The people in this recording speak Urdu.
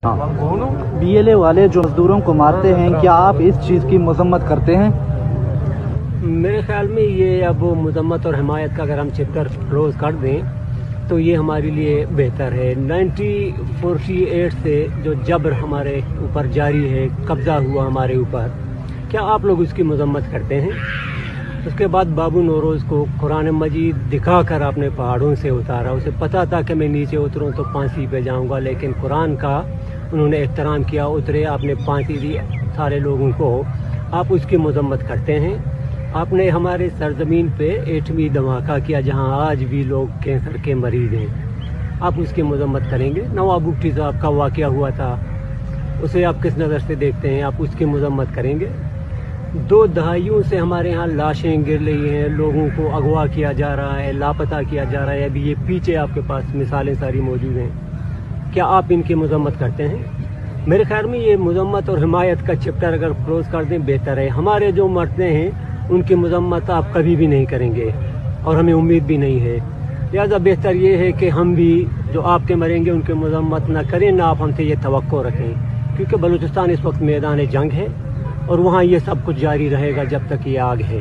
BLA والے جو مزدوروں کو مارتے ہیں، کیا آپ اس چیز کی مذمت کرتے ہیں؟ میرے خیال میں یہ اب مذمت اور حمایت کا اگر ہم چپٹر کلوز کر دیں تو یہ ہمارے لیے بہتر ہے۔ 1948 سے جو جبر ہمارے اوپر جاری ہے، قبضہ ہوا ہمارے اوپر، کیا آپ لوگ اس کی مذمت کرتے ہیں؟ اس کے بعد بابو نوروز کو قرآن مجید دکھا کر آپ نے پہاڑوں سے اتارا، اسے پتہ تھا کہ میں نیچے اتروں تو پھانسی پہ جاؤں گا، لیکن قرآن کا انہوں نے احترام کیا، اترے، آپ نے پھانسی دی سارے لوگوں کو۔ آپ اس کی مذمت کرتے ہیں؟ آپ نے ہمارے سرزمین پہ ایٹمی دھماکہ کیا جہاں آج بھی لوگ کینسر کے مریض ہیں، آپ اس کی مذمت کریں گے؟ نواب بگٹی صاحب کا واقعہ ہوا تھا، اسے آپ کس نظر سے دیکھتے ہیں؟ آپ اس کی مذمت کریں گے؟ 2 دہائیوں سے ہمارے ہاں لاشیں گر رہی ہیں، لوگوں کو اغوا کیا جا رہا ہے، لاپتہ کیا جا رہا ہے، ابھی یہ پیچھے آپ کے پاس مثالیں ساری موجود ہیں، کیا آپ ان کی مذمت کرتے ہیں؟ میرے خیال میں یہ مذمت اور حمایت کا چپٹر اگر کلوز کر دیں بہتر ہے۔ ہمارے جو مرتے ہیں ان کی مذمت آپ کبھی بھی نہیں کریں گے اور ہمیں امید بھی نہیں ہے، لہذا بہتر یہ ہے کہ ہم بھی جو آپ کے مریں گے ان کی مذمت نہ کریں، نہ آپ ہم سے یہ توقع رکھیں، کیونکہ بلوچستان اس وقت میدان جنگ ہے اور وہاں یہ سب کچھ جاری رہے گا جب تک یہ آگ ہے۔